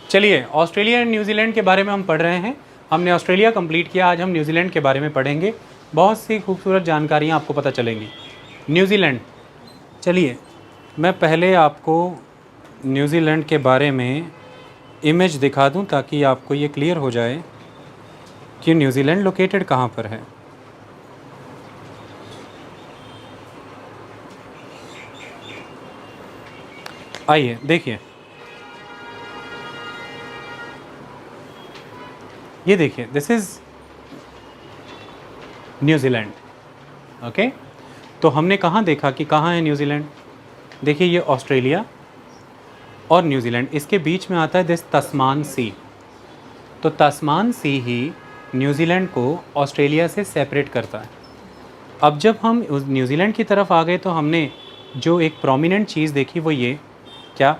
चलिए, Australia and New Zealand के बारे में हम पढ़ रहे हैं। हमने ऑस्ट्रेलिया कंप्लीट किया, आज हम न्यूजीलैंड के बारे में पढ़ेंगे। बहुत सी खूबसूरत जानकारियाँ आपको पता चलेंगी। न्यूजीलैंड, चलिए मैं पहले आपको न्यूजीलैंड के बारे में इमेज दिखा दूं ताकि आपको ये क्लियर हो जाए कि न्यूजीलैंड लोकेटेड कहाँ पर है। आइए देखिए, ये देखिए, दिस इज़ न्यूजीलैंड। ओके, तो हमने कहाँ देखा कि कहाँ है न्यूजीलैंड। देखिए, ये ऑस्ट्रेलिया और न्यूजीलैंड, इसके बीच में आता है दिस तस्मान सी। तो तस्मान सी ही न्यूजीलैंड को ऑस्ट्रेलिया से सेपरेट करता है। अब जब हम उस न्यूजीलैंड की तरफ आ गए तो हमने जो एक प्रोमिनेंट चीज़ देखी वो ये क्या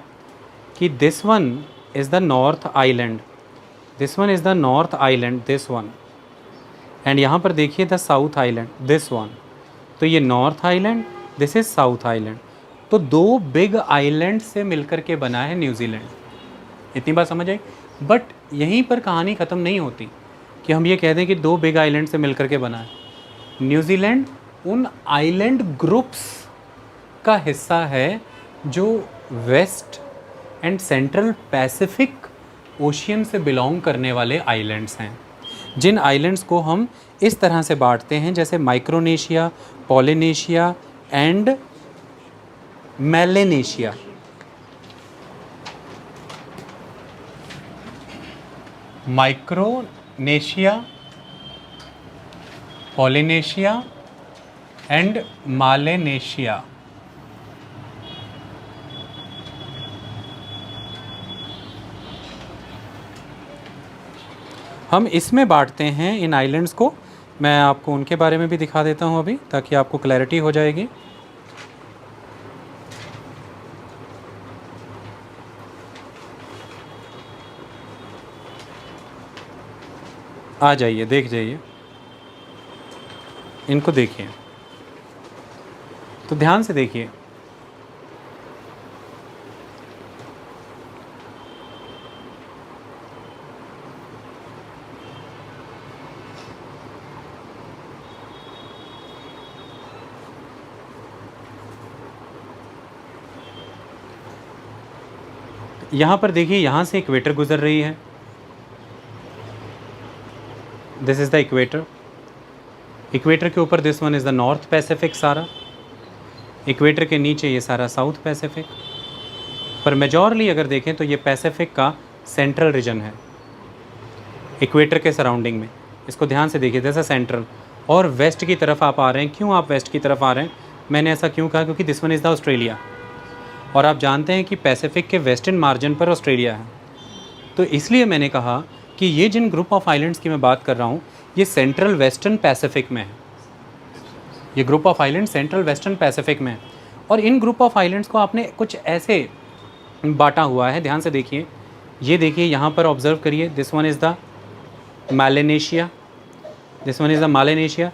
कि this one is the north island, this one is the north island, this one, and यहाँ पर देखिए the south island, this one. तो ये north island, this is south island. तो दो बिग आइलैंड से मिलकर के बना है न्यूजीलैंड। इतनी बात समझ आई। बट यहीं पर कहानी ख़त्म नहीं होती कि हम ये कह दें कि दो बिग आइलैंड से मिलकर के बना है। न्यूजीलैंड उन आइलैंड ग्रुप्स का हिस्सा है जो west and central Pacific ocean से बिलोंग करने वाले आइलैंड्स हैं, जिन आइलैंड्स को हम इस तरह से बांटते हैं जैसे Micronesia, Polynesia and Melanesia. Micronesia, Polynesia and Melanesia. हम इसमें बांटते हैं इन आइलैंड्स को। मैं आपको उनके बारे में भी दिखा देता हूं अभी, ताकि आपको क्लैरिटी हो जाएगी। आ जाइए, देख जाइए, इनको देखिए, तो ध्यान से देखिए। यहाँ पर देखिए, यहाँ से इक्वेटर गुजर रही है, this is the equator. Equator के ऊपर this one is the north Pacific सारा, इक्वेटर के नीचे ये सारा साउथ पैसिफिक। पर मेजॉरली अगर देखें तो ये पैसिफिक का सेंट्रल रीजन है इक्वेटर के सराउंडिंग में। इसको ध्यान से देखिए, जैसा सेंट्रल और वेस्ट की तरफ आप आ रहे हैं। क्यों आप वेस्ट की तरफ आ रहे हैं, मैंने ऐसा क्यों कहा, क्योंकि this one is the Australia, और आप जानते हैं कि पैसिफिक के वेस्टर्न मार्जिन पर ऑस्ट्रेलिया है। तो इसलिए मैंने कहा कि ये जिन ग्रुप ऑफ आइलैंड्स की मैं बात कर रहा हूँ ये सेंट्रल वेस्टर्न पैसिफिक में है। ये group of island central western Pacific में है, और इन ग्रुप ऑफ आइलैंड्स को आपने कुछ ऐसे बांटा हुआ है। ध्यान से देखिए, ये देखिए, यहाँ पर ऑब्जर्व करिए, this one is the Melanesia, this one is the Melanesia.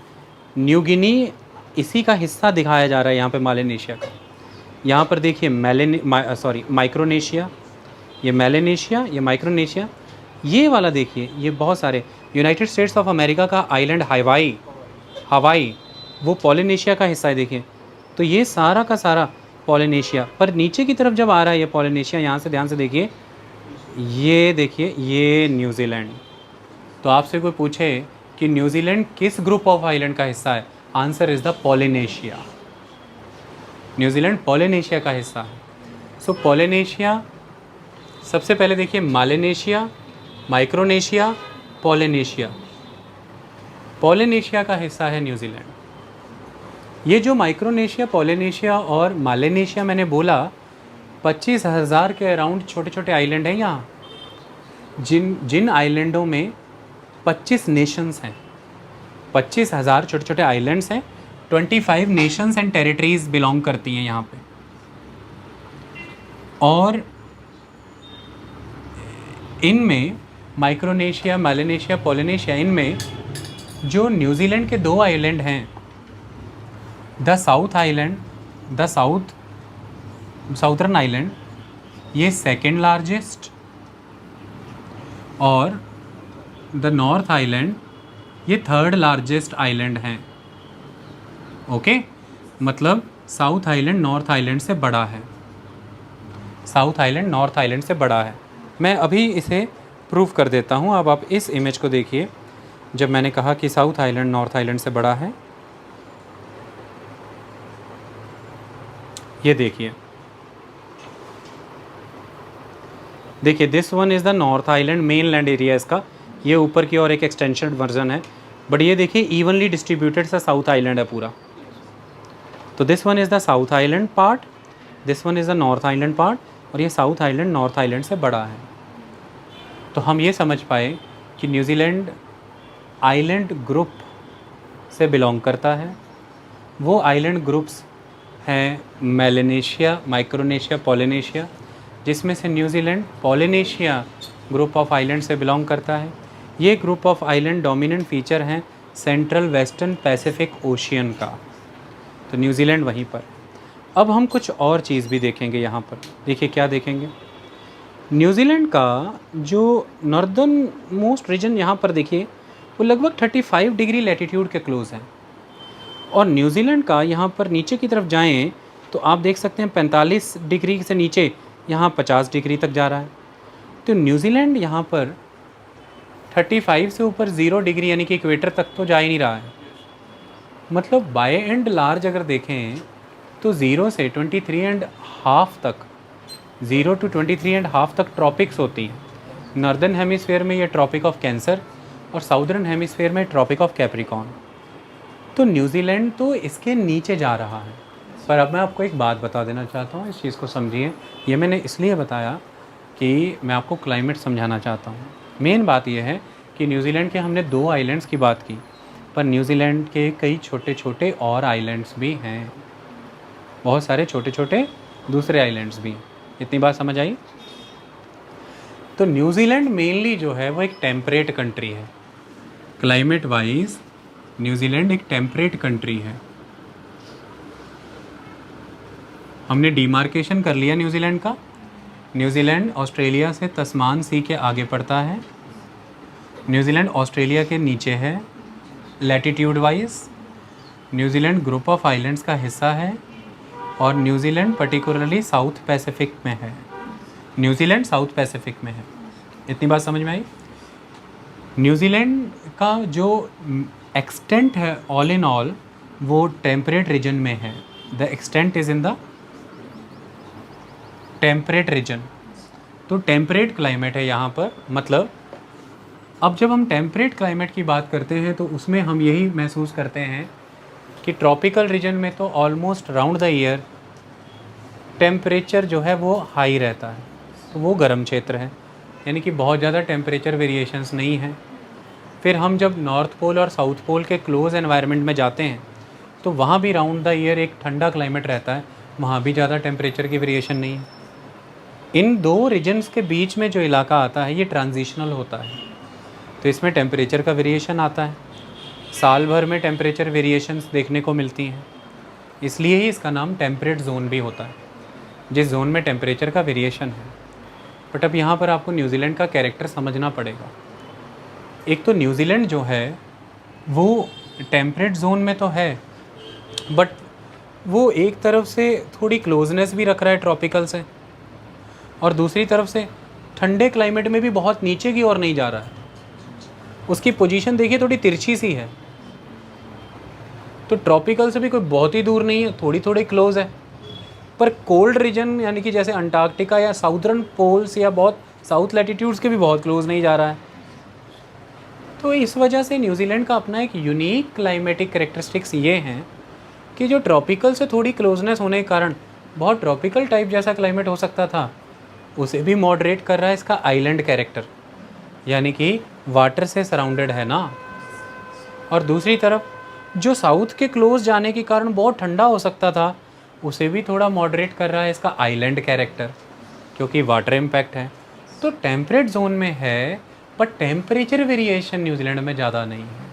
New Guinea इसी का हिस्सा दिखाया जा रहा है यहाँ पे मालेनेशिया का। यहाँ पर देखिए माइक्रोनेशिया, ये मेलेनेशिया, ये माइक्रोनेशिया। ये वाला देखिए, ये बहुत सारे यूनाइटेड स्टेट्स ऑफ अमेरिका का आइलैंड हवाई, वो पॉलिनेशिया का हिस्सा है। देखिए, तो ये सारा का सारा पॉलिनेशिया। पर नीचे की तरफ जब आ रहा है ये पॉलिनेशिया, यहाँ से ध्यान से देखिए, ये देखिए, ये न्यूजीलैंड। तो आपसे कोई पूछे कि न्यूजीलैंड किस ग्रुप ऑफ आइलैंड का हिस्सा है, answer is the Polynesia. New Zealand Polynesia का हिस्सा है। सो पॉलिनेशिया, सबसे पहले देखिए मालेनेशिया, माइक्रोनेशिया, पॉलिनेशिया। पॉलिनेशिया का हिस्सा है न्यूजीलैंड। ये जो माइक्रोनेशिया, पॉलिनेशिया और मालेनेशिया मैंने बोला, 25,000 के अराउंड छोटे छोटे आइलैंड हैं यहाँ, जिन आइलैंडों में 25 नेशंस हैं। 25,000 छोटे छोटे आइलैंड्स हैं, 25 नेशंस एंड टेरिटरीज बिलोंग करती हैं यहाँ पे। और इनमें माइक्रोनेशिया, मेलेनेशिया, पॉलिनेशिया, इनमें जो न्यूजीलैंड के दो आइलैंड हैं, the south island, the southern island, ये सेकेंड लार्जेस्ट और द नॉर्थ आइलैंड ये थर्ड लार्जेस्ट आइलैंड हैं। ओके, मतलब साउथ आइलैंड नॉर्थ आइलैंड से बड़ा है। साउथ आइलैंड नॉर्थ आइलैंड से बड़ा है। मैं अभी इसे प्रूफ कर देता हूँ। अब आप इस इमेज को देखिए। जब मैंने कहा कि साउथ आइलैंड नॉर्थ आइलैंड से बड़ा है, ये देखिए, देखिए this one is the north island main land area इसका। ये ऊपर की ओर एक एक्सटेंशन वर्जन है, बट ये देखिए इवनली डिस्ट्रीब्यूटेड सा साउथ आइलैंड है पूरा। तो this one is the south island part, this one is the north island part, और ये साउथ आइलैंड नॉर्थ आइलैंड से बड़ा है। तो हम ये समझ पाए कि न्यूजीलैंड आइलैंड ग्रुप से बिलोंग करता है। वो आइलैंड ग्रुप्स हैं मेलानेशिया, माइक्रोनेशिया, पोलिनेशिया, जिसमें से New Zealand Polynesia group of island से बिलोंग करता है। ये group of island dominant feature हैं सेंट्रल वेस्टर्न पैसिफिक ओशियन का। तो न्यूजीलैंड वहीं पर। अब हम कुछ और चीज़ भी देखेंगे यहाँ पर। देखिए क्या देखेंगे, न्यूजीलैंड का जो नॉर्दर्न मोस्ट रीजन यहाँ पर देखिए, वो लगभग 35 डिग्री लैटिट्यूड के क्लोज है। और न्यूजीलैंड का यहाँ पर नीचे की तरफ जाएं तो आप देख सकते हैं 45 डिग्री से नीचे यहाँ 50 डिग्री तक जा रहा है। तो न्यूजीलैंड यहाँ पर 35 से ऊपर 0 डिग्री यानी कि इक्वेटर तक तो जा ही नहीं रहा है। मतलब बाय एंड लार्ज अगर देखें तो 0 से 23.5 तक, 0 to 23.5 तक ट्रॉपिक्स होती हैं। नॉर्दर्न हेमिस्फेयर में ये ट्रॉपिक ऑफ कैंसर और साउदर्न हेमिस्फेयर में ट्रॉपिक ऑफ कैप्रिकॉर्न। तो न्यूजीलैंड तो इसके नीचे जा रहा है। पर अब मैं आपको एक बात बता देना चाहता हूँ, इस चीज़ को समझिए। ये मैंने इसलिए बताया कि मैं आपको क्लाइमेट समझाना चाहता हूँ। मेन बात यह है कि न्यूजीलैंड के हमने 2 आइलैंड्स की बात की, पर न्यूजीलैंड के कई छोटे छोटे और आइलैंड्स भी हैं, बहुत सारे छोटे छोटे दूसरे आइलैंड्स भी हैं। इतनी बात समझ आई? तो न्यूजीलैंड मेनली जो है वो एक टेम्परेट कंट्री है। क्लाइमेट वाइज न्यूजीलैंड एक टेम्परेट कंट्री है। हमने डिमार्केशन कर लिया न्यूजीलैंड का। न्यूजीलैंड ऑस्ट्रेलिया से तस्मान सी के आगे पड़ता है। न्यूजीलैंड ऑस्ट्रेलिया के नीचे है latitude wise. New Zealand group of islands का हिस्सा है और न्यूजीलैंड पर्टिकुलरली साउथ पैसिफिक में है। न्यूजीलैंड साउथ पैसिफिक में है। इतनी बात समझ में आई? न्यूजीलैंड का जो एक्सटेंट है ऑल इन ऑल वो टेम्परेट रीजन में है। The extent is in the temperate region. तो टेम्परेट क्लाइमेट है यहाँ पर। मतलब अब जब हम टेम्परेट क्लाइमेट की बात करते हैं तो उसमें हम यही महसूस करते हैं कि ट्रॉपिकल रीजन में तो almost round the year temperature जो है वो हाई रहता है, तो वो गर्म क्षेत्र है, यानी कि बहुत ज़्यादा टेम्परेचर वेरिएशंस नहीं हैं। फिर हम जब नॉर्थ पोल और साउथ पोल के क्लोज एनवायरनमेंट में जाते हैं तो वहाँ भी राउंड द ईयर एक ठंडा क्लाइमेट रहता है, वहाँ भी ज़्यादा टेम्परेचर की वेरिएशन नहीं है। इन 2 रीजन्स के बीच में जो इलाका आता है ये ट्रांजिशनल होता है, तो इसमें टेम्परेचर का वेरिएशन आता है। साल भर में टेम्परेचर वेरिएशंस देखने को मिलती हैं, इसलिए ही इसका नाम टेम्परेट जोन भी होता है, जिस जोन में टेम्परेचर का वेरिएशन है। बट अब यहाँ पर आपको न्यूजीलैंड का कैरेक्टर समझना पड़ेगा। एक तो न्यूजीलैंड जो है वो टेम्परेट जोन में तो है, बट वो एक तरफ से थोड़ी क्लोजनेस भी रख रहा है ट्रॉपिकल से, और दूसरी तरफ से ठंडे क्लाइमेट में भी बहुत नीचे की ओर नहीं जा रहा है। उसकी पोजीशन देखिए थोड़ी तिरछी सी है, तो ट्रॉपिकल से भी कोई बहुत ही दूर नहीं है, थोड़ी थोड़ी क्लोज है। पर कोल्ड रीजन यानी कि जैसे अंटार्कटिका या साउदर्न पोल्स या बहुत साउथ लैटिट्यूड्स के भी बहुत क्लोज नहीं जा रहा है। तो इस वजह से न्यूजीलैंड का अपना एक यूनिक क्लाइमेटिक कैरेक्टरिस्टिक्स ये हैं कि जो ट्रॉपिकल से थोड़ी क्लोजनेस होने के कारण बहुत ट्रॉपिकल टाइप जैसा क्लाइमेट हो सकता था, उसे भी मॉडरेट कर रहा है इसका आइलैंड कैरेक्टर, यानी कि वाटर से सराउंडेड है ना। और दूसरी तरफ जो साउथ के क्लोज जाने के कारण बहुत ठंडा हो सकता था, उसे भी थोड़ा मॉडरेट कर रहा है इसका आइलैंड कैरेक्टर, क्योंकि वाटर इम्पैक्ट है। तो टेम्परेट जोन में है, पर टेम्परेचर वेरिएशन न्यूजीलैंड में ज़्यादा नहीं है।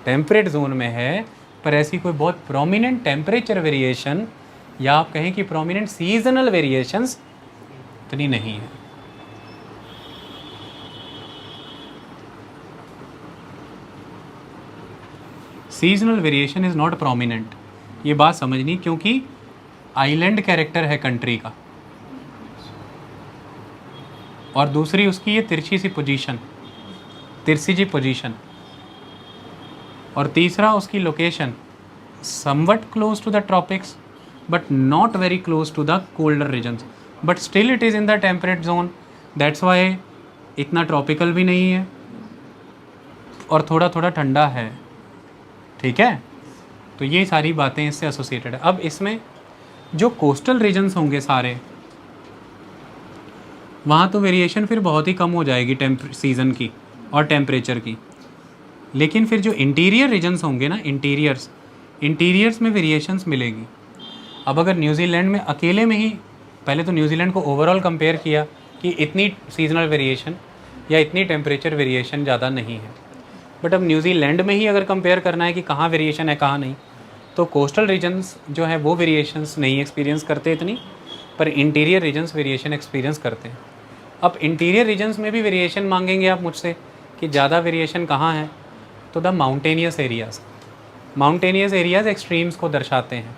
टेम्परेट जोन में है, पर ऐसी कोई बहुत प्रोमिनेंट टेम्परेचर वेरिएशन या आप कहें कि प्रोमिनेंट सीजनल वेरिएशंस इतनी नहीं है। Seasonal variation is not prominent, ये बात समझनी, क्योंकि आइलैंड कैरेक्टर है कंट्री का, और दूसरी उसकी ये तिरछी सी पोजीशन, तिरछी जी पोजीशन, और तीसरा उसकी location somewhat close to the tropics but not very close to the colder regions, but still it is in the temperate zone, that's why इतना ट्रॉपिकल भी नहीं है और थोड़ा थोड़ा ठंडा है। ठीक है, तो ये सारी बातें इससे एसोसिएटेड है। अब इसमें जो कोस्टल रीजन्स होंगे सारे, वहाँ तो वेरिएशन फिर बहुत ही कम हो जाएगी सीज़न की और टेम्परेचर की, लेकिन फिर जो इंटीरियर रीजन्स होंगे ना, इंटीरियर्स में वेरिएशंस मिलेगी। अब अगर न्यूजीलैंड में अकेले में ही, पहले तो न्यूजीलैंड को ओवरऑल कंपेयर किया कि इतनी सीजनल वेरिएशन या इतनी टेम्परेचर वेरिएशन ज़्यादा नहीं है, बट अब न्यूजीलैंड में ही अगर कंपेयर करना है कि कहाँ वेरिएशन है कहाँ नहीं, तो कोस्टल रीजन्स जो है वो वेरिएशंस नहीं एक्सपीरियंस करते इतनी, पर इंटीरियर रीजन्स वेरिएशन एक्सपीरियंस करते हैं। अब इंटीरियर रीजन्स में भी वेरिएशन मांगेंगे आप मुझसे कि ज़्यादा वेरिएशन कहाँ है, तो द माउंटेनियस एरियाज़ एक्सट्रीम्स को दर्शाते हैं।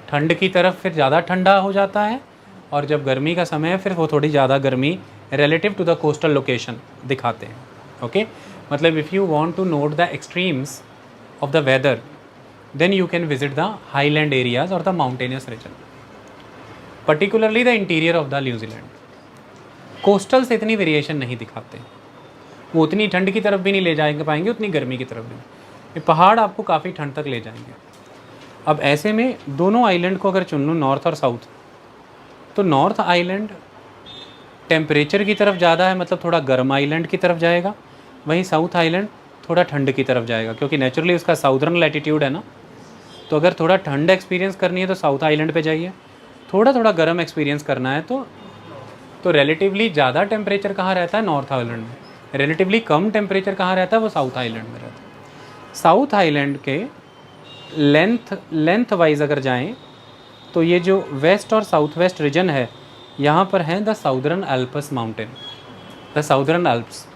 ठंड की तरफ फिर ज़्यादा ठंडा हो जाता है, और जब गर्मी का समय है फिर वो थोड़ी ज़्यादा गर्मी relative to the coastal location दिखाते हैं। ओके, मतलब if you want to note the extremes of the weather, then you can visit the highland areas और the mountainous region, particularly the interior of the New Zealand. Coastal से इतनी variation नहीं दिखाते, वो उतनी ठंड की तरफ भी नहीं ले जाएंगे पाएंगे, उतनी गर्मी की तरफ भी नहीं। ये पहाड़ आपको काफ़ी ठंड तक ले जाएंगे। अब ऐसे में दोनों आइलैंड को अगर चुन लूँ, नॉर्थ और साउथ, तो नॉर्थ आइलैंड टेम्परेचर की तरफ ज़्यादा है, मतलब थोड़ा गर्म आइलैंड की तरफ जाएगा, वहीं साउथ आइलैंड थोड़ा ठंड की तरफ जाएगा, क्योंकि नेचुरली उसका साउदर्न लैटिट्यूड है ना। तो अगर थोड़ा ठंड एक्सपीरियंस करनी है तो साउथ आइलैंड पे जाइए, थोड़ा थोड़ा गर्म एक्सपीरियंस करना है तो रिलेटिवली ज़्यादा टेम्परेचर कहाँ रहता है, नॉर्थ आइलैंड में। रिलेटिवली कम टेम्परेचर कहाँ रहता है, वो साउथ आइलैंड में रहता है। साउथ आइलैंड के लेंथ वाइज अगर जाएं तो ये जो वेस्ट और साउथ वेस्ट रीजन है, यहाँ पर हैं the southern Alps mountain, the southern Alps,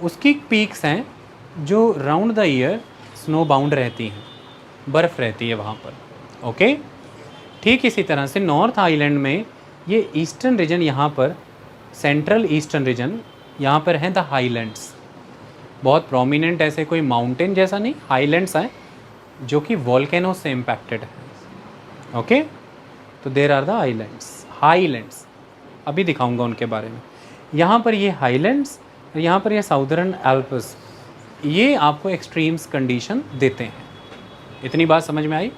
उसकी पीक्स हैं जो round the year snow bound रहती हैं, बर्फ़ रहती है वहाँ पर। ओके, ठीक इसी तरह से नॉर्थ आइलैंड में ये ईस्टर्न रीजन, यहाँ पर सेंट्रल ईस्टर्न रीजन, यहाँ पर हैं द हाईलैंड्स, बहुत प्रोमिनेंट, ऐसे कोई माउंटेन जैसा नहीं, हाईलैंड्स हैं जो कि वॉल्केनो से इम्पैक्टेड है। ओके, तो देर आर द हाईलैंड्स, अभी दिखाऊंगा उनके बारे में। यहाँ पर ये हाईलैंड्स, यहाँ पर ये साउदर्न एल्प्स, ये आपको एक्सट्रीम्स कंडीशन देते हैं। इतनी बात समझ में आई?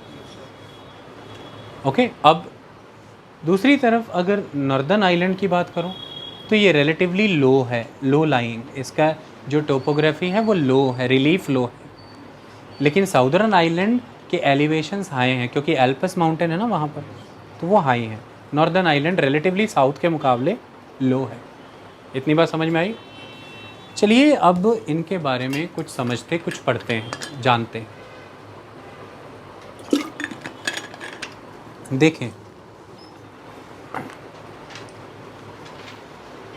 ओके, अब दूसरी तरफ अगर नॉर्दर्न आइलैंड की बात करूँ तो ये रिलेटिवली लो है, लो लाइंग, इसका जो टोपोग्राफी है वो लो है, रिलीफ लो है। लेकिन साउदर्न आइलैंड के एलिवेशंस हाई हैं, क्योंकि एल्पस माउंटेन है ना वहाँ पर, तो वो हाई हैं। नॉर्दर्न आइलैंड रिलेटिवली साउथ के मुकाबले लो है। इतनी बात समझ में आई? चलिए अब इनके बारे में कुछ समझते, कुछ पढ़ते हैं, जानते हैं।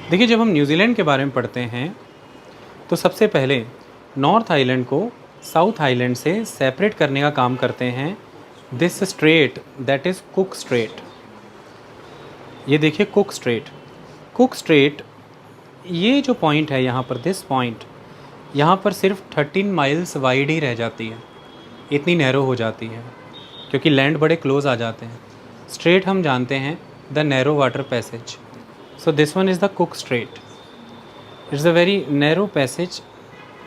देखिए जब हम न्यूजीलैंड के बारे में पढ़ते हैं तो सबसे पहले नॉर्थ आइलैंड को साउथ आइलैंड से सेपरेट करने का काम करते हैं this straight, that is cook straight. ये देखिए कुक स्ट्रेट, ये जो पॉइंट है यहाँ पर, दिस पॉइंट, यहाँ पर सिर्फ 13 माइल्स वाइड ही रह जाती है, इतनी नैरो हो जाती है, क्योंकि लैंड बड़े क्लोज आ जाते हैं। स्ट्रेट हम जानते हैं the narrow water passage, so this one is the cook straight. It's a very narrow passage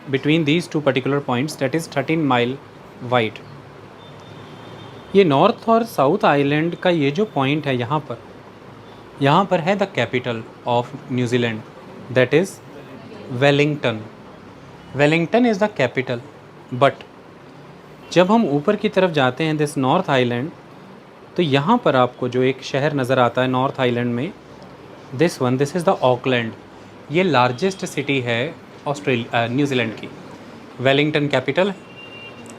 between these two particular points, that is 13 mile wide. ये नॉर्थ और साउथ आइलैंड का ये जो पॉइंट है, यहाँ पर है the capital of New Zealand, that is Wellington. Wellington is the capital. But जब हम ऊपर की तरफ जाते हैं दिस नॉर्थ आइलैंड, तो यहाँ पर आपको जो एक शहर नज़र आता है नॉर्थ आइलैंड में, दिस इज़ द ऑकलैंड। ये लार्जेस्ट सिटी है न्यूजीलैंड की। Wellington capital,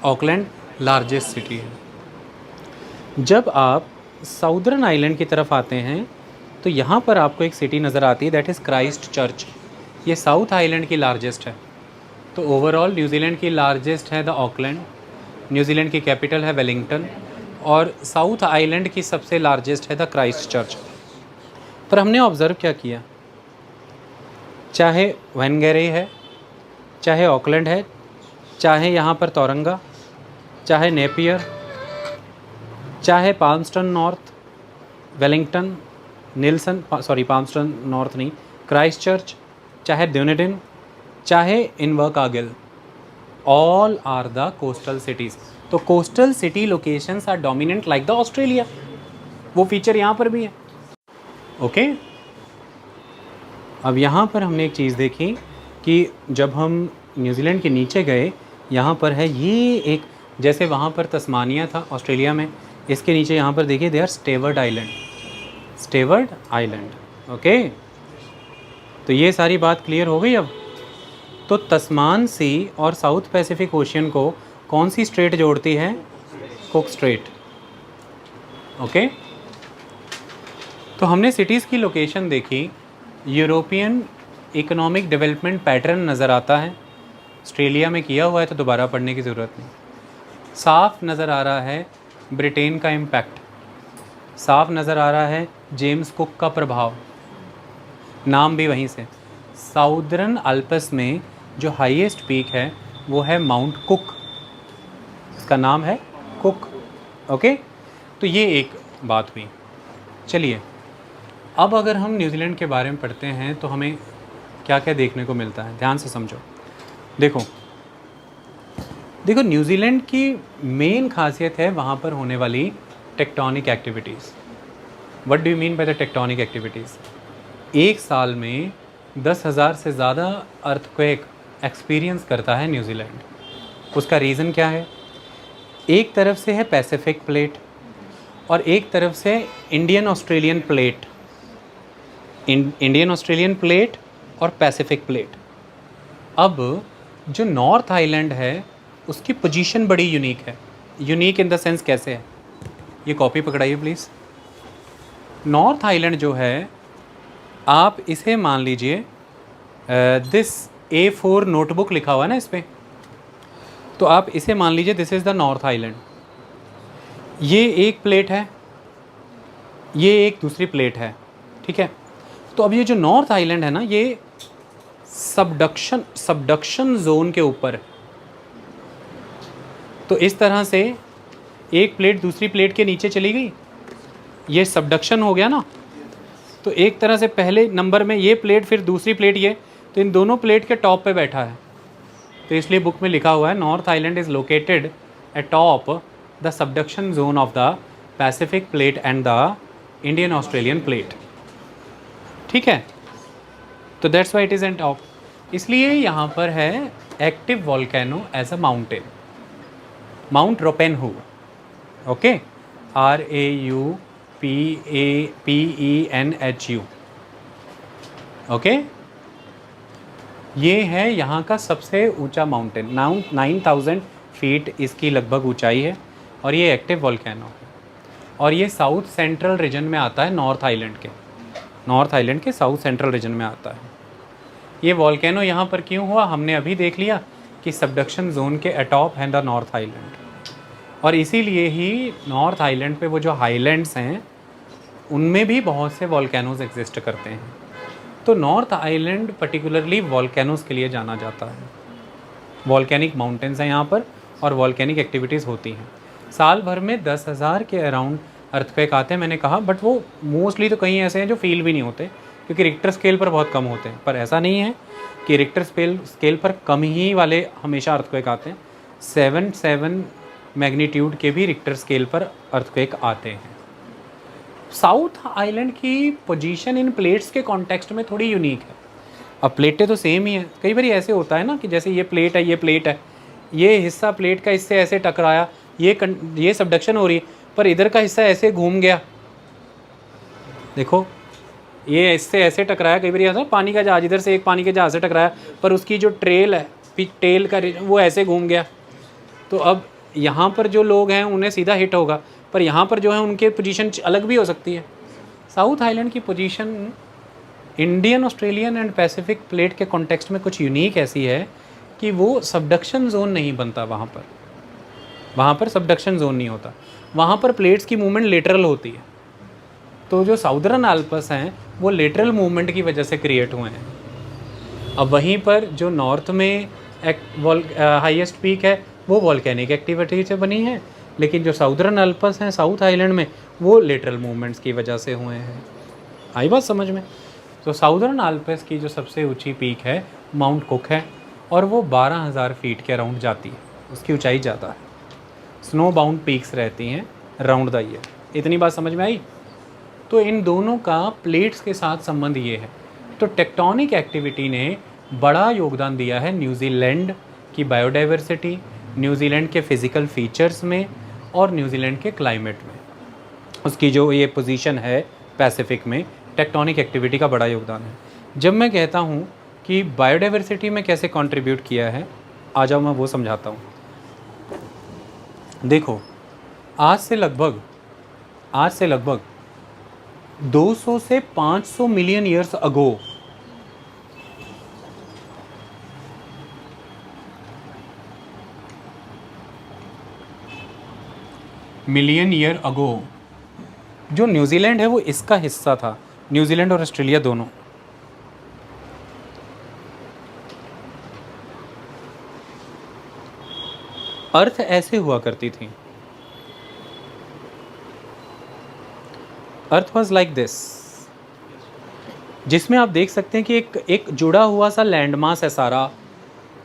Auckland largest city है। जब आप साउदर्न आइलैंड की तरफ आते हैं तो यहाँ पर आपको एक सिटी नज़र आती है, दैट इज़ क्राइस्ट चर्च। ये साउथ आइलैंड की लार्जेस्ट है। तो ओवरऑल न्यूजीलैंड की लार्जेस्ट है द ऑकलैंड, न्यूजीलैंड की कैपिटल है वेलिंगटन, और साउथ आइलैंड की सबसे लार्जेस्ट है द क्राइस्ट चर्च। पर हमने ऑब्ज़र्व क्या किया, चाहे वैनगेरे है, चाहे ऑकलैंड है, चाहे यहाँ पर तौरंगा, चाहे नेपियर, चाहे Palmerston North, Wellington, Nelson, sorry Palmerston North नहीं, क्राइस्ट चर्च, चाहे ड्यूनेडिन, चाहे Invercargill, all are the coastal cities. तो coastal city locations are dominant like the Australia, वो फीचर यहाँ पर भी है। ओके अब यहाँ पर हमने एक चीज़ देखी कि जब हम न्यूजीलैंड के नीचे गए, यहाँ पर है ये एक, जैसे वहाँ पर तस्मानिया था ऑस्ट्रेलिया में, इसके नीचे यहाँ पर देखिए they are Stewart island, Stewart island. Okay तो ये सारी बात क्लियर हो गई। अब तो तस्मान सी और साउथ पैसिफिक ओशियन को कौन सी स्ट्रेट जोड़ती है? Cook straight. ओके तो हमने सिटीज़ की लोकेशन देखी, यूरोपियन इकोनॉमिक डेवलपमेंट पैटर्न नज़र आता है, ऑस्ट्रेलिया में किया हुआ है तो दोबारा पढ़ने की ज़रूरत नहीं। साफ नज़र आ रहा है ब्रिटेन का इम्पैक्ट, साफ नज़र आ रहा है जेम्स कुक का प्रभाव, नाम भी वहीं से। साउदर्न अल्प्स में जो हाईएस्ट पीक है वो है माउंट कुक, इसका नाम है कुक। ओके तो ये एक बात हुई। चलिए अब अगर हम न्यूजीलैंड के बारे में पढ़ते हैं तो हमें क्या क्या देखने को मिलता है, ध्यान से समझो। देखो न्यूजीलैंड की मेन खासियत है वहाँ पर होने वाली tectonic activities. What do you mean by the tectonic activities? एक साल में 10,000 से ज़्यादा अर्थक्वेक एक्सपीरियंस करता है न्यूजीलैंड। उसका रीज़न क्या है? एक तरफ से है पैसिफिक प्लेट और एक तरफ से Indian Australian plate, Indian Australian plate और पैसिफिक प्लेट। अब जो नॉर्थ आइलैंड है उसकी पोजीशन बड़ी यूनिक है। यूनिक इन द सेंस कैसे है? ये कॉपी पकड़ाइए प्लीज़। नॉर्थ आइलैंड जो है, आप इसे मान लीजिए दिस A4 नोटबुक लिखा हुआ है ना इस पर, तो आप इसे मान लीजिए this is the north island. ये एक प्लेट है, ये एक दूसरी प्लेट है, ठीक है। तो अब ये जो नॉर्थ आइलैंड है ना, ये सबडक्शन जोन के ऊपर है। तो इस तरह से एक प्लेट दूसरी प्लेट के नीचे चली गई, ये सबडक्शन हो गया ना। तो एक तरह से पहले नंबर में ये प्लेट, फिर दूसरी प्लेट ये, तो इन दोनों प्लेट के टॉप पे बैठा है। तो इसलिए बुक में लिखा हुआ है North Island is located at top the subduction zone of the Pacific plate and the Indian Australian plate, ठीक है। तो that's why it is an top. इसलिए यहाँ पर है active volcano as a mountain, Mount Ruapehu. Okay RAUPENHU। Okay ये है यहाँ का सबसे ऊंचा माउंटेन, 9,000 फीट इसकी लगभग ऊंचाई है, और ये एक्टिव वॉल्केनो है। और ये साउथ सेंट्रल रीजन में आता है, नॉर्थ आइलैंड के साउथ सेंट्रल रीजन में आता है। ये वॉल्केनो यहाँ पर क्यों हुआ, हमने अभी देख लिया कि सबडक्शन जोन के अटॉप है द नॉर्थ आइलैंड, और इसीलिए ही नॉर्थ आइलैंड पे वो जो हाईलैंड्स हैं उनमें भी बहुत से वॉल्केनोज एग्जिस्ट करते हैं। तो नॉर्थ आइलैंड पर्टिकुलरली वॉल्केनोज के लिए जाना जाता है। वॉल्केनिक माउंटेन्स हैं यहाँ पर और वॉल्केनिक एक्टिविटीज़ होती हैं। साल भर में 10,000 के अराउंड अर्थक्वेक आते हैं, मैंने कहा, बट वो मोस्टली तो कहीं ऐसे हैं जो फील भी नहीं होते, क्योंकि रिक्टर स्केल पर बहुत कम होते हैं। पर ऐसा नहीं है कि रिक्टर स्केल पर कम ही वाले हमेशा अर्थक्वेक आते हैं। 7 मैग्नीट्यूड के भी रिक्टर स्केल पर अर्थक्वेक आते हैं। साउथ आइलैंड की पोजीशन इन प्लेट्स के कॉन्टेक्स्ट में थोड़ी यूनिक है। अब प्लेटें तो सेम ही हैं, कई बार ऐसे होता है ना कि जैसे ये प्लेट है, ये हिस्सा प्लेट का इससे ऐसे टकराया, ये सबडक्शन हो रही है, पर इधर का हिस्सा ऐसे घूम गया। देखो ये इससे ऐसे टकराया, कई बार ऐसा पानी का जहाज इधर से एक पानी के जहाज से टकराया, पर उसकी जो ट्रेल है, टेल का वो ऐसे घूम गया। तो अब यहाँ पर जो लोग हैं उन्हें सीधा हिट होगा, पर यहाँ पर जो है उनके पोजीशन अलग भी हो सकती है। साउथ आइलैंड की position Indian, Australian and Pacific plate के कॉन्टेक्स्ट में कुछ यूनिक ऐसी है कि वो सबडक्शन जोन नहीं बनता वहाँ पर। वहाँ पर सबडक्शन जोन नहीं होता, वहाँ पर प्लेट्स की मूवमेंट लेटरल होती है। तो जो साउदर्न आल्प्स हैं वो लेटरल मूवमेंट की वजह से क्रिएट हुए हैं। अब वहीं पर जो नॉर्थ में हाईएस्ट पीक है वो वॉल्केनिक एक्टिविटी से बनी है, लेकिन जो साउदर्न अल्पस हैं साउथ आइलैंड में वो लेटरल मूवमेंट्स की वजह से हुए हैं। आई बात समझ में? तो साउदर्न अल्पस की जो सबसे ऊंची पीक है माउंट कुक है, और वो 12,000 फीट के अराउंड जाती है, उसकी ऊंचाई ज़्यादा है। स्नो बाउंड पीक्स रहती हैं राउंड द ईयर। इतनी बात समझ में आई? तो इन दोनों का प्लेट्स के साथ संबंध ये है। तो टेक्टोनिक एक्टिविटी ने बड़ा योगदान दिया है न्यूजीलैंड की बायोडाइवर्सिटी, न्यूजीलैंड के फिज़िकल फीचर्स में और न्यूजीलैंड के क्लाइमेट में। उसकी जो ये पोजीशन है पैसिफिक में, टेक्टोनिक एक्टिविटी का बड़ा योगदान है। जब मैं कहता हूँ कि बायोडाइवर्सिटी में कैसे कंट्रीब्यूट किया है, आ जाओ मैं वो समझाता हूँ। देखो, आज से लगभग 200 से 500 मिलियन ईयर्स अगो जो न्यूजीलैंड है वो इसका हिस्सा था, न्यूजीलैंड और ऑस्ट्रेलिया दोनों। अर्थ ऐसे हुआ करती थी, अर्थ वॉज लाइक दिस, जिसमें आप देख सकते हैं कि एक जुड़ा हुआ सा लैंडमास है सारा।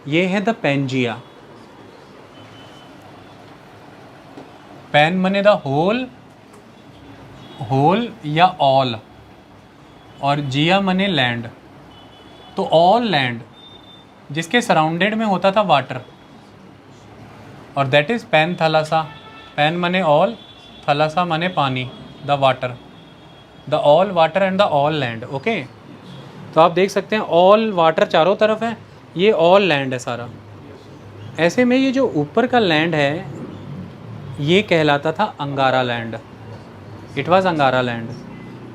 ये है द पेंजिया। पैन मने द होल या ऑल, और जिया मने लैंड। तो ऑल लैंड जिसके सराउंडेड में होता था वाटर, और दैट इज पैन थलासा। पैन मने ऑल, थलासा मने पानी, the water, the all water and the all land. Okay, तो आप देख सकते हैं ऑल वाटर चारों तरफ है, ये ऑल लैंड है सारा। ऐसे में ये जो ऊपर का लैंड है ये कहलाता था अंगारा लैंड। इट वाज अंगारा लैंड।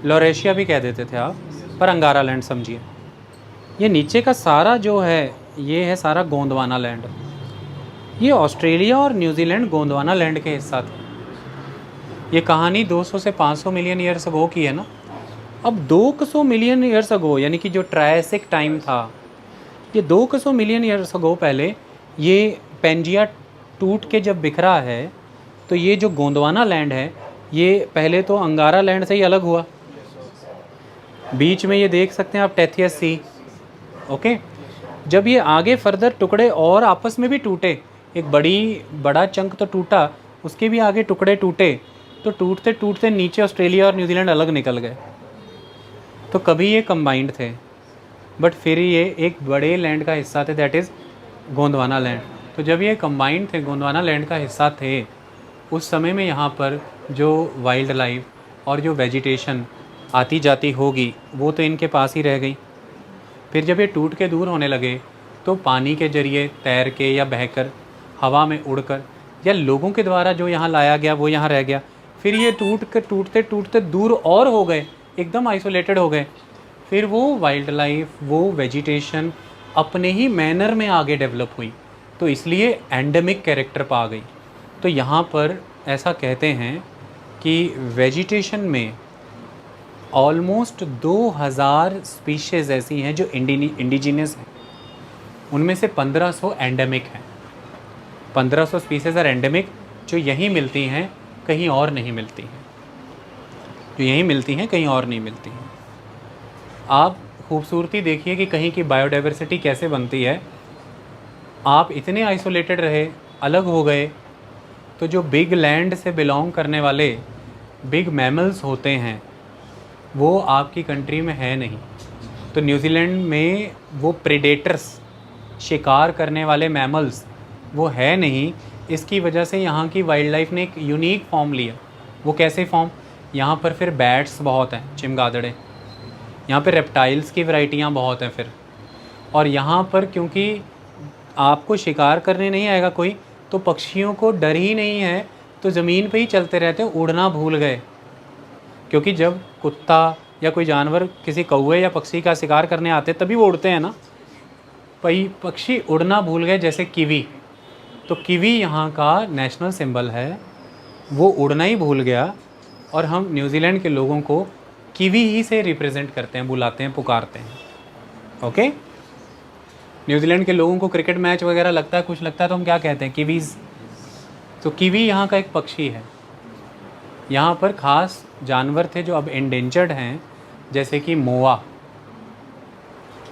लॉरेशिया भी कह देते थे आप, पर अंगारा लैंड समझिए। ये नीचे का सारा जो है ये है सारा गोंडवाना लैंड। ये ऑस्ट्रेलिया और न्यूजीलैंड गोंडवाना लैंड के हिस्सा थे। ये कहानी 200 से 500 मिलियन ईयर्स अगो की है ना। अब 200 मिलियन ईयर्स अगो, यानी कि जो ट्रायसिक टाइम था, ये 200 मिलियन ईयर्स अगो पहले ये पेंजिया टूट के जब बिखरा है, तो ये जो गोंडवाना लैंड है ये पहले तो अंगारा लैंड से ही अलग हुआ। बीच में ये देख सकते हैं आप टेथियस सी। ओके, जब ये आगे फर्दर टुकड़े और आपस में भी टूटे, एक बड़ा चंक तो टूटा, उसके भी आगे टुकड़े टूटे, तो टूटते टूटते नीचे ऑस्ट्रेलिया और न्यूजीलैंड अलग निकल गए। तो कभी ये कंबाइंड थे, बट फिर ये एक बड़े लैंड का हिस्सा थे, दैट इज़ गोंडवाना लैंड। तो जब ये कंबाइंड थे, गोंडवाना लैंड का हिस्सा थे, उस समय में यहाँ पर जो वाइल्ड लाइफ और जो वेजिटेशन आती जाती होगी वो तो इनके पास ही रह गई। फिर जब ये टूट के दूर होने लगे तो पानी के जरिए तैर के या बहकर, हवा में उड़कर, या लोगों के द्वारा जो यहाँ लाया गया वो यहाँ रह गया। फिर ये टूटते टूटते दूर और हो गए, एकदम आइसोलेटेड हो गए। फिर वो वाइल्ड लाइफ, वो वेजिटेशन अपने ही मैनर में आगे डेवलप हुई, तो इसलिए एंडेमिक कैरेक्टर पा गई। तो यहाँ पर ऐसा कहते हैं कि वेजिटेशन में ऑलमोस्ट 2000 स्पीशीज़ ऐसी हैं जो इंडिजिनियस हैं, उनमें से 1500 एंडेमिक हैं। 1500 स्पीशीज़ आर एंडेमिक, जो यहीं मिलती हैं, कहीं और नहीं मिलती हैं, जो यहीं मिलती हैं, कहीं और नहीं मिलती हैं। आप खूबसूरती देखिए कि कहीं की बायोडाइवर्सिटी कैसे बनती है। आप इतने आइसोलेटेड रहे, अलग हो गए, तो जो बिग लैंड से बिलोंग करने वाले बिग मैमल्स होते हैं वो आपकी कंट्री में है नहीं। तो न्यूजीलैंड में वो प्रेडेटर्स, शिकार करने वाले मैमल्स वो है नहीं। इसकी वजह से यहाँ की वाइल्ड लाइफ ने एक यूनिक फॉर्म लिया। वो कैसे फॉर्म? यहाँ पर फिर बैट्स बहुत हैं, चिमगादड़े, यहाँ पर रेप्टाइल्स की वैरायटियाँ बहुत हैं फिर। और यहाँ पर क्योंकि आपको शिकार करने नहीं आएगा कोई, तो पक्षियों को डर ही नहीं है, तो ज़मीन पे ही चलते रहते हैं, उड़ना भूल गए। क्योंकि जब कुत्ता या कोई जानवर किसी कौवे या पक्षी का शिकार करने आते तभी वो उड़ते हैं ना। पक्षी उड़ना भूल गए, जैसे कीवी। तो कीवी यहाँ का नेशनल सिंबल है, वो उड़ना ही भूल गया और हम न्यूजीलैंड के लोगों को कीवी ही से रिप्रेजेंट करते हैं, बुलाते हैं, पुकारते हैं। ओके, न्यूजीलैंड के लोगों को क्रिकेट मैच वगैरह लगता है, कुछ लगता है, तो हम क्या कहते हैं? कीवीज़। तो कीवी यहाँ का एक पक्षी है। यहाँ पर ख़ास जानवर थे जो अब एंडेंजर्ड हैं, जैसे कि मोआ,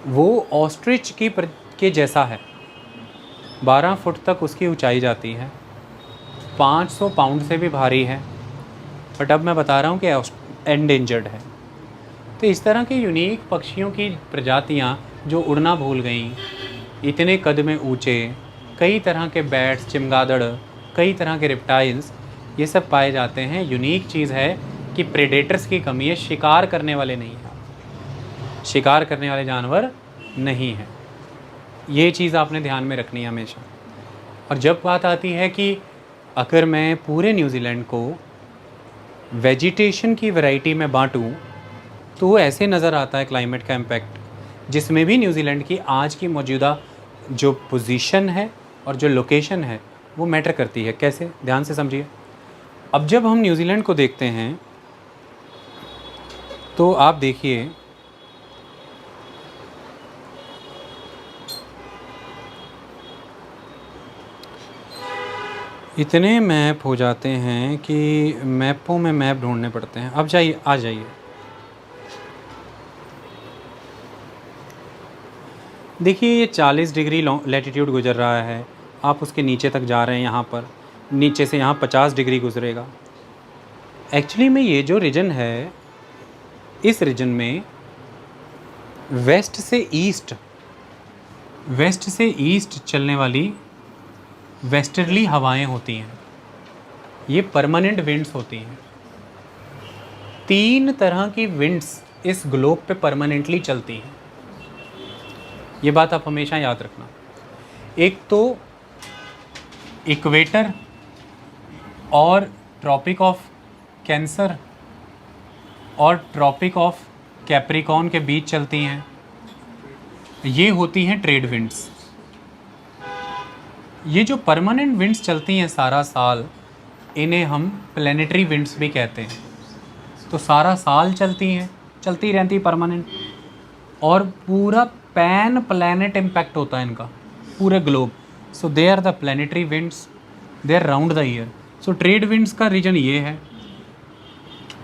वो ऑस्ट्रिच के जैसा है, 12 फुट तक उसकी ऊंचाई जाती है, 500 पाउंड से भी भारी है, बट अब मैं बता रहा हूँ कि एंडेंजर्ड है। तो इस तरह के यूनिक पक्षियों की प्रजातियाँ जो उड़ना भूल गईं, इतने कद में ऊँचे, कई तरह के बैट्स, चमगादड़, कई तरह के रिप्टाइल्स, ये सब पाए जाते हैं। यूनिक चीज़ है कि प्रेडेटर्स की कमी है, शिकार करने वाले नहीं हैं, शिकार करने वाले जानवर नहीं हैं। ये चीज़ आपने ध्यान में रखनी है हमेशा। और जब बात आती है कि अगर मैं पूरे न्यूजीलैंड को वेजिटेशन की वैरायटी में बांटूं, तो वो ऐसे नज़र आता है क्लाइमेट का इम्पैक्ट, जिसमें भी न्यूजीलैंड की आज की मौजूदा जो पोजीशन है और जो लोकेशन है वो मैटर करती है। कैसे? ध्यान से समझिए। अब जब हम न्यूजीलैंड को देखते हैं तो आप देखिए, इतने मैप हो जाते हैं कि मैपों में मैप ढूंढने पड़ते हैं। अब जाइए, आ जाइए, देखिए ये 40 डिग्री लैटिट्यूड गुजर रहा है, आप उसके नीचे तक जा रहे हैं, यहाँ पर नीचे से यहाँ 50 डिग्री गुजरेगा। एक्चुअली में ये जो रीजन है, इस रीजन में वेस्ट से ईस्ट चलने वाली वेस्टर्ली हवाएं होती हैं। ये परमानेंट विंड्स होती हैं। 3 तरह की विंड्स इस ग्लोब पे परमानेंटली चलती हैं। ये बात आप हमेशा याद रखना। एक तो इक्वेटर और ट्रॉपिक ऑफ कैंसर और ट्रॉपिक ऑफ कैप्रिकॉर्न के बीच चलती हैं, ये होती हैं ट्रेड विंड्स। ये जो परमानेंट विंड्स चलती हैं सारा साल, इन्हें हम प्लैनेटरी विंड्स भी कहते हैं। तो सारा साल चलती हैं, चलती रहती परमानेंट, और पूरा पैन प्लैनेट इम्पैक्ट होता है इनका, पूरे globe. So they are the planetary winds, they are round the year. So trade winds का रीजन ये है,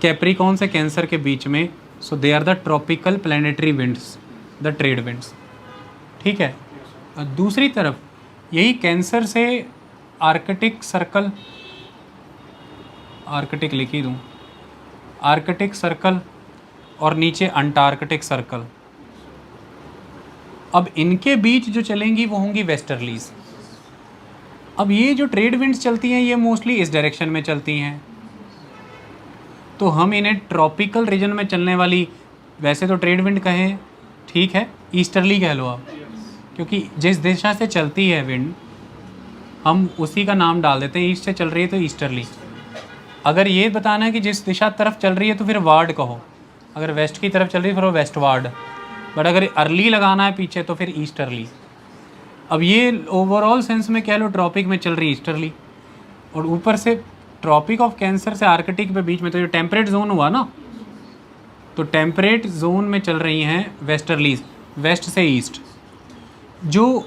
कैप्रिकॉर्न से कैंसर के बीच में। So they are the tropical planetary winds, the trade winds. ठीक है। और दूसरी तरफ यही कैंसर से आर्कटिक सर्कल, आर्कटिक लिख ही दूँ, आर्कटिक सर्कल और नीचे अंटार्कटिक सर्कल, अब इनके बीच जो चलेंगी वो होंगी वेस्टर्लीज। अब ये जो ट्रेड विंड्स चलती हैं ये मोस्टली इस डायरेक्शन में चलती हैं, तो हम इन्हें ट्रॉपिकल रीजन में चलने वाली, वैसे तो ट्रेड विंड कहें, ठीक है, ईस्टर्ली कह लो आप, क्योंकि जिस दिशा से चलती है विंड हम उसी का नाम डाल देते हैं। ईस्ट से चल रही है तो ईस्टर्ली। अगर ये बताना है कि जिस दिशा तरफ चल रही है तो फिर वार्ड कहो, अगर वेस्ट की तरफ चल रही है फिर वो वेस्ट वार्ड, बट अगर अर्ली लगाना है पीछे तो फिर ईस्टर्ली। अब ये ओवरऑल सेंस में कह लो ट्रॉपिक में चल रही है ईस्टर्ली, और ऊपर से ट्रॉपिक ऑफ कैंसर से आर्कटिक पे बीच में तो जो टेम्परेट जोन हुआ ना, तो टेम्परेट जोन में चल रही हैं वेस्टर्लीज, वेस्ट से ईस्ट। जो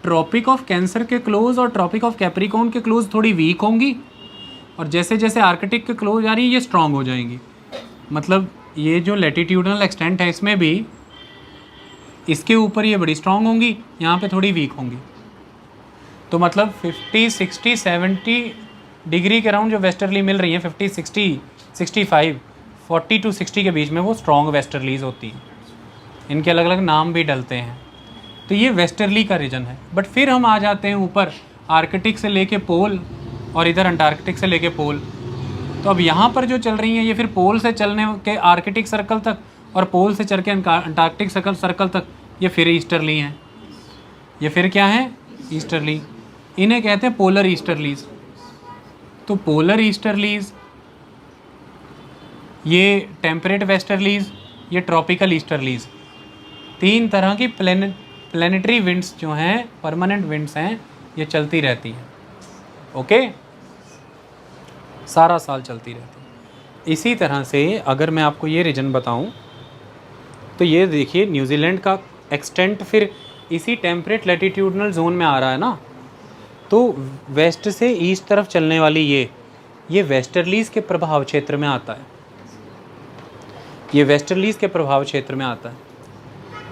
ट्रॉपिक ऑफ कैंसर के क्लोज और ट्रॉपिक ऑफ कैप्रिकॉर्न के क्लोज थोड़ी वीक होंगी, और जैसे जैसे आर्कटिक के क्लोज आ रही है ये स्ट्रॉन्ग हो जाएंगी। मतलब ये जो लैटिट्यूडनल एक्सटेंट है इसमें भी इसके ऊपर ये बड़ी स्ट्रॉन्ग होंगी, यहाँ पे थोड़ी वीक होंगी। तो मतलब 50, 60, 70 डिग्री के अराउंड जो वेस्टर्ली मिल रही हैं, 50, 60, 65, 40 to 60 के बीच में, वो स्ट्रॉन्ग वेस्टर्लीज होती हैं। इनके अलग अलग नाम भी डलते हैं। तो ये वेस्टर्ली का रीजन है। बट फिर हम आ जाते हैं ऊपर आर्कटिक से लेके पोल, और इधर अंटार्कटिक से लेके पोल। तो अब यहाँ पर जो चल रही हैं ये फिर पोल से चलने के आर्कटिक सर्कल तक, और पोल से चल के अंटार्कटिक सर्कल तक, ये फिर ईस्टर्ली हैं। ये फिर क्या है? ईस्टर्ली। इन्हें कहते हैं पोलर ईस्टर्लीज। तो पोलर ईस्टर्लीज, ये टेम्परेट वेस्टर्लीज, ये ट्रॉपिकल ईस्टर्लीज, 3 तरह की प्लैनेटरी विंड्स जो हैं, परमानेंट विंड्स हैं, ये चलती रहती है, ओके, सारा साल चलती रहती है। इसी तरह से अगर मैं आपको ये रीजन बताऊं तो ये देखिए न्यूजीलैंड का एक्सटेंट फिर इसी टेम्परेट लैटिट्यूडनल जोन में आ रहा है ना, तो वेस्ट से ईस्ट तरफ चलने वाली ये वेस्टर्लीज के प्रभाव क्षेत्र में आता है, ये वेस्टर्लीज के प्रभाव क्षेत्र में आता है,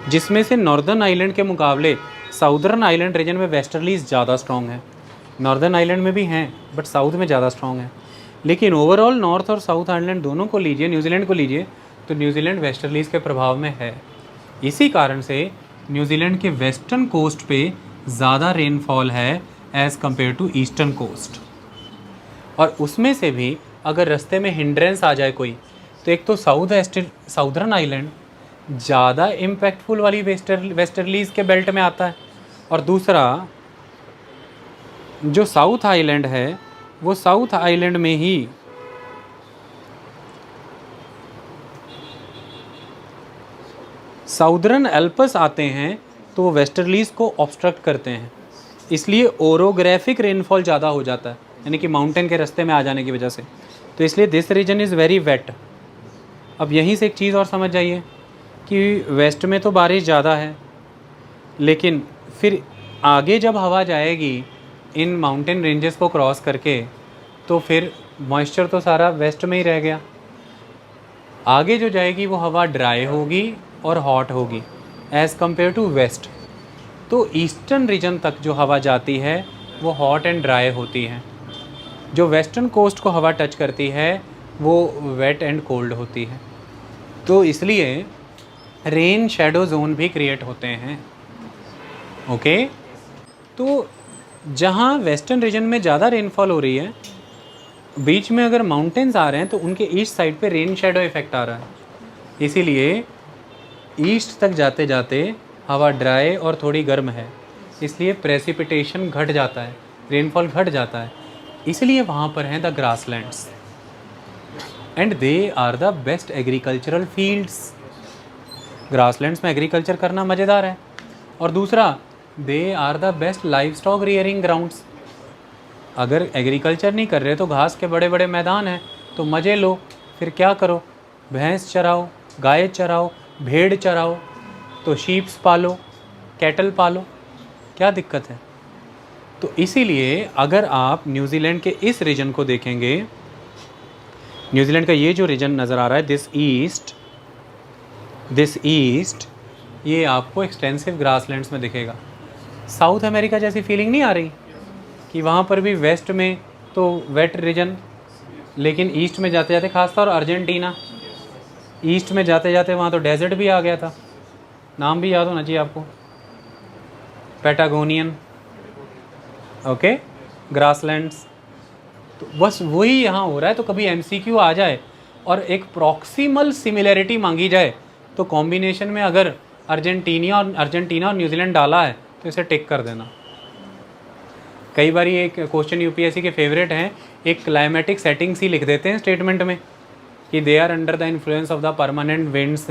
जिसमें से नॉर्दर्न आइलैंड के मुकाबले साउदर्न आइलैंड रीजन में वेस्टर्लीज ज़्यादा स्ट्रॉन्ग है। नॉर्दर्न आइलैंड में भी हैं बट साउथ में ज़्यादा स्ट्रॉन्ग है। लेकिन ओवरऑल नॉर्थ और साउथ आइलैंड दोनों को लीजिए, न्यूजीलैंड को लीजिए, तो न्यूजीलैंड वेस्टर्लीज के प्रभाव में है। इसी कारण से न्यूजीलैंड के वेस्टर्न कोस्ट पे ज़्यादा रेनफॉल है as compare to eastern coast. और उसमें से भी अगर रास्ते में हिंड्रेंस आ जाए कोई, तो एक तो साउदर्न आइलैंड ज़्यादा इम्पैक्टफुल वाली वेस्टर्लीज के बेल्ट में आता है, और दूसरा जो साउथ आइलैंड है वो साउथ आइलैंड में ही साउदर्न एल्पस आते हैं, तो वो वेस्टर्लीज को ऑब्स्ट्रक्ट करते हैं, इसलिए ओरोग्राफिक रेनफॉल ज़्यादा हो जाता है, यानी कि माउंटेन के रास्ते में आ जाने की वजह से। तो इसलिए this region is very wet. अब यहीं से एक चीज़ और समझ जाइए कि वेस्ट में तो बारिश ज़्यादा है, लेकिन फिर आगे जब हवा जाएगी इन माउंटेन रेंजेस को क्रॉस करके, तो फिर मॉइस्चर तो सारा वेस्ट में ही रह गया। आगे जो जाएगी वो हवा ड्राई होगी और हॉट होगी एज़ कम्पेयर टू वेस्ट। तो ईस्टर्न रीजन तक जो हवा जाती है वो हॉट एंड ड्राई होती है, जो वेस्टर्न कोस्ट को हवा टच करती है वो वेट एंड कोल्ड होती है। तो इसलिए रेन शैडो जोन भी क्रिएट होते हैं, ओके। तो जहाँ वेस्टर्न रीजन में ज़्यादा रेनफॉल हो रही है, बीच में अगर माउंटेन्स आ रहे हैं तो उनके ईस्ट साइड पे रेन शैडो इफेक्ट आ रहा है, इसीलिए ईस्ट तक जाते जाते हवा ड्राई और थोड़ी गर्म है, इसलिए प्रेसिपिटेशन घट जाता है, रेनफॉल घट जाता है, इसलिए वहाँ पर हैं the grasslands and they are the best agricultural fields. Grasslands में एग्रीकल्चर करना मज़ेदार है, और दूसरा they are the best livestock rearing grounds. अगर एग्रीकल्चर नहीं कर रहे तो घास के बड़े बड़े मैदान हैं, तो मज़े लो, फिर क्या करो, भैंस चराओ, गाय चराओ, भेड़ चराओ, तो शीप्स पालो, कैटल पालो, क्या दिक्कत है। तो इसीलिए अगर आप न्यूजीलैंड के इस रीजन को देखेंगे, न्यूजीलैंड का ये जो रीजन नज़र आ रहा है दिस ईस्ट, ये आपको एक्सटेंसिव ग्रासलैंड्स में दिखेगा। साउथ अमेरिका जैसी फीलिंग नहीं आ रही कि वहाँ पर भी वेस्ट में तो वेट रीजन, लेकिन ईस्ट में जाते जाते, खासतौर अर्जेंटीना, ईस्ट में जाते जाते वहाँ तो डेजर्ट भी आ गया था, नाम भी याद होना चाहिए आपको, पैटागोनियन, ओके, ग्रासलैंड्स। तो बस वही यहाँ हो रहा है। तो कभी MCQ आ जाए और एक प्रॉक्सिमल सिमिलैरिटी मांगी जाए, तो कॉम्बिनेशन में अगर अर्जेंटीना और न्यूजीलैंड डाला है तो इसे टिक कर देना। कई बार ये एक क्वेश्चन UPSC के फेवरेट हैं, एक क्लाइमेटिक सेटिंग्स ही लिख देते हैं स्टेटमेंट में कि they are under the influence of the permanent winds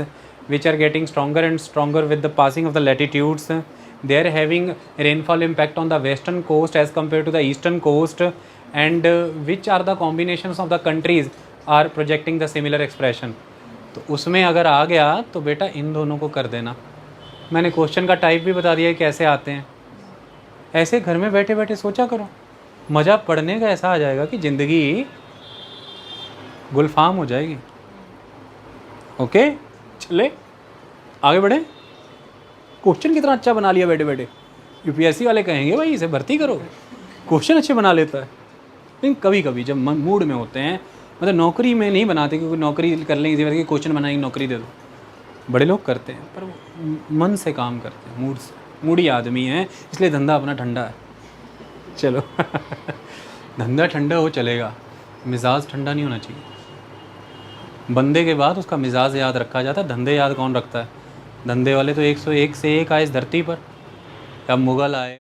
which are getting stronger and stronger with the passing of the latitudes, they are having rainfall impact on the western coast as compare to the eastern coast, and which are the combinations of the countries are projecting the similar expression. तो उसमें अगर आ गया तो बेटा इन दोनों को कर देना। मैंने क्वेश्चन का टाइप भी बता दिया है कैसे आते हैं। ऐसे घर में बैठे बैठे सोचा करो, मज़ा पढ़ने का ऐसा आ जाएगा कि ज़िंदगी गुलफाम हो जाएगी। ओके, चले आगे बढ़े। क्वेश्चन कितना अच्छा बना लिया बैठे बैठे। UPSC वाले कहेंगे भाई इसे भर्ती करो, क्वेश्चन अच्छे बना लेता है। लेकिन कभी कभी जब मूड में होते हैं, मतलब नौकरी में नहीं बनाते, क्योंकि नौकरी कर लेंगे इसी वजह क्वेश्चन बनाएंगे नौकरी दे दो, बड़े लोग करते हैं, पर वो मन से काम करते हैं, मूड से। मूडी आदमी है, इसलिए धंधा अपना ठंडा है। चलो धंधा ठंडा हो चलेगा, मिजाज ठंडा नहीं होना चाहिए। बंदे के बाद उसका मिजाज याद रखा जाता है, धंधे याद कौन रखता है। धंधे वाले तो 101 से 1 आए इस धरती पर, अब मुग़ल आए।